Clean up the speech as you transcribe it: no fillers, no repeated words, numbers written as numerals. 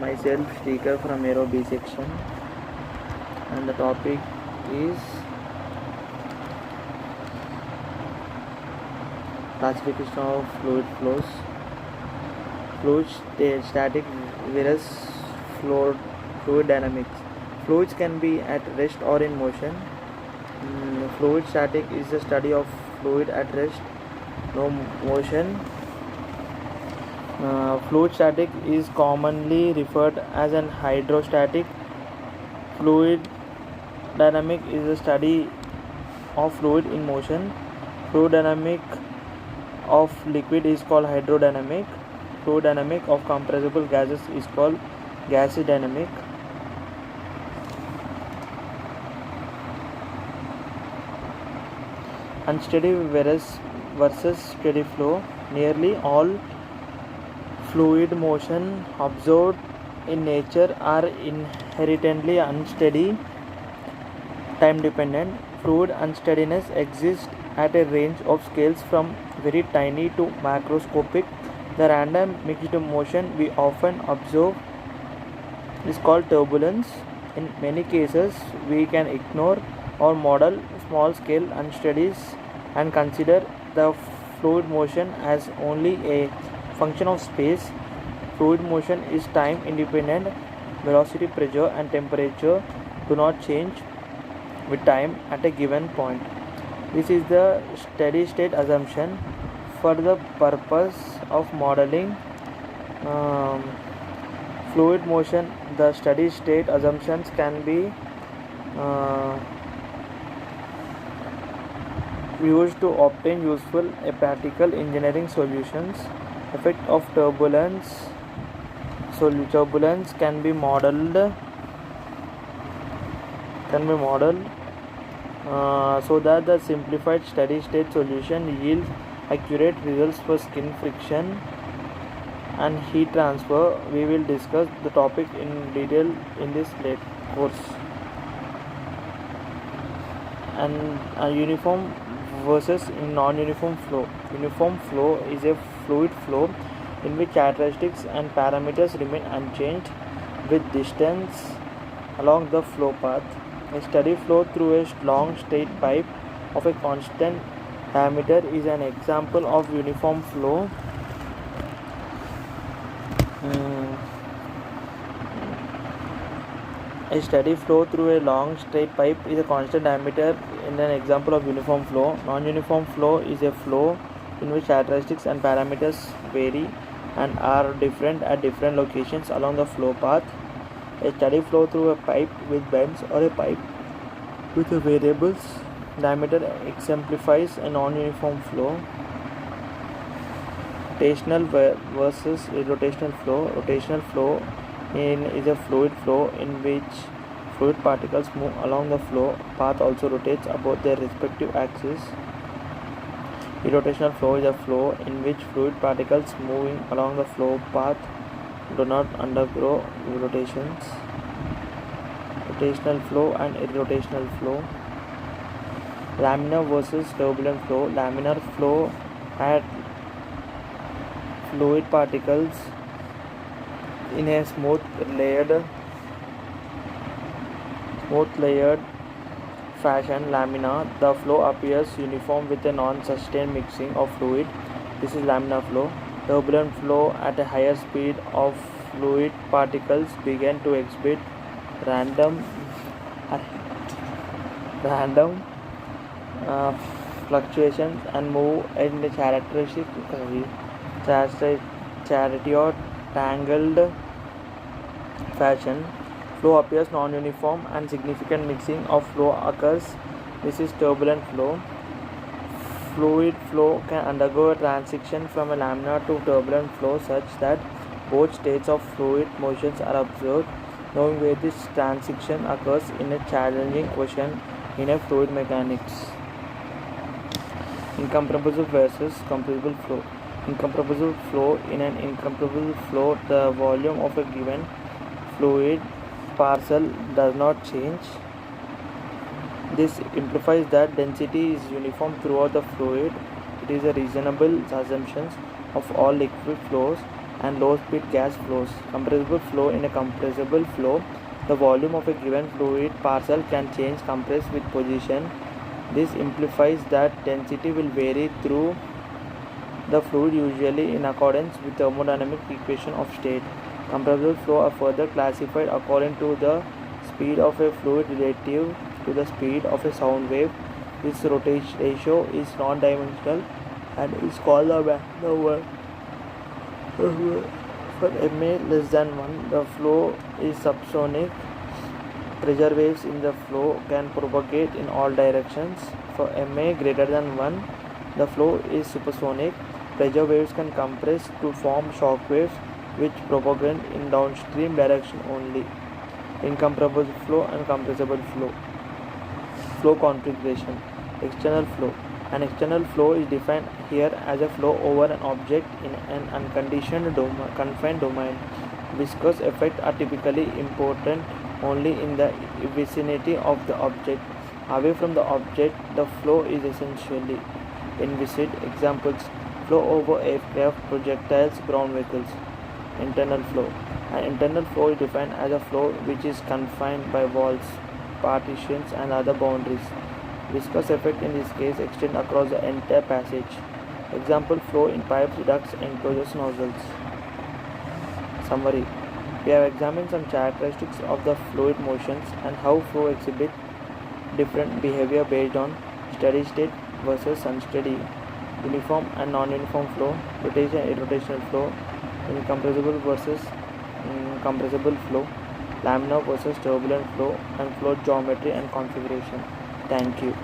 myself Shrikar from Aero B section, and the topic is classification of fluid flows. Static versus fluid dynamics. Fluids can be at rest or in motion. Fluid static is the study of fluid at rest, no motion. Fluid static is commonly referred as an hydrostatic. Fluid dynamic is the study of fluid in motion. Fluid dynamic of liquid is called hydrodynamic. Fluid dynamic of compressible gases is called gaseous dynamic. Unsteady versus steady flow. Nearly all fluid motion observed in nature are inherently unsteady, time dependent. Fluid unsteadiness exists at a range of scales from very tiny to macroscopic. The random mixed motion we often observe is called turbulence. In many cases, we can ignore or model small scale unsteadies and consider the fluid motion as only a function of space. Fluid motion is time independent. Velocity, pressure, and temperature do not change with time at a given point. This is the steady state assumption. For the purpose of modeling fluid motion, the steady state assumptions can be used to obtain useful practical engineering solutions. Effect of turbulence. Turbulence can be modeled so that the simplified steady state solution yields accurate results for skin friction and heat transfer. We will discuss the topic in detail in this late course. And a uniform versus non-uniform flow. Uniform flow is a fluid flow in which characteristics and parameters remain unchanged with distance along the flow path. A steady flow through a long straight pipe of a constant diameter is an example of uniform flow. A steady flow through a long straight pipe is a constant diameter in an example of uniform flow. Non-uniform flow is a flow in which characteristics and parameters vary and are different at different locations along the flow path. A steady flow through a pipe with bends or a pipe with a variable diameter exemplifies a non-uniform flow. Rotational versus irrotational flow. Rotational flow is a fluid flow in which fluid particles move along the flow path, also rotates about their respective axes. Irrotational flow is a flow in which fluid particles moving along the flow path do not undergo rotations. Rotational flow and irrotational flow. Laminar versus turbulent flow. Laminar flow had fluid particles in a smooth layered fashion. Lamina, the flow appears uniform with a non-sustained mixing of fluid. This is laminar flow. Turbulent flow, at a higher speed of fluid particles begin to exhibit random fluctuations and move in a charity or tangled fashion. Flow appears non-uniform and significant mixing of flow occurs. This is turbulent flow. Fluid flow can undergo a transition from a laminar to turbulent flow such that both states of fluid motions are observed. Knowing where this transition occurs is a challenging question in a fluid mechanics. Incompressible versus compressible flow. Incompressible flow. In an incompressible flow, the volume of a given fluid parcel does not change. This implies that density is uniform throughout the fluid. It is a reasonable assumption of all liquid flows. and low speed gas flows. Compressible flow. In a compressible flow, the volume of a given fluid parcel can change compress with position. This implies that density will vary through the fluid, usually in accordance with thermodynamic equation of state. Compressible flow are further classified according to the speed of a fluid relative to the speed of a sound wave. This rotation ratio is non-dimensional and is called the Magnum. For Ma less than 1, the flow is subsonic. Pressure waves in the flow can propagate in all directions. For Ma greater than 1, the flow is supersonic. Pressure waves can compress to form shock waves which propagate in downstream direction only. Incompressible flow and compressible flow. Flow configuration. External flow. An external flow is defined here as a flow over an object in an unconditioned confined domain. Viscous effects are typically important only in the vicinity of the object. Away from the object, the flow is essentially inviscid. Examples: flow over aircraft, projectiles, ground vehicles. Internal flow. An internal flow is defined as a flow which is confined by walls, partitions, and other boundaries. Viscous effect in this case extend across the entire passage. Example: flow in pipes, ducts, enclosures, nozzles. Summary: we have examined some characteristics of the fluid motions and how flow exhibit different behavior based on steady state versus unsteady, uniform and non-uniform flow, rotation and irrotational flow, incompressible versus compressible flow, laminar versus turbulent flow, and flow geometry and configuration. Thank you.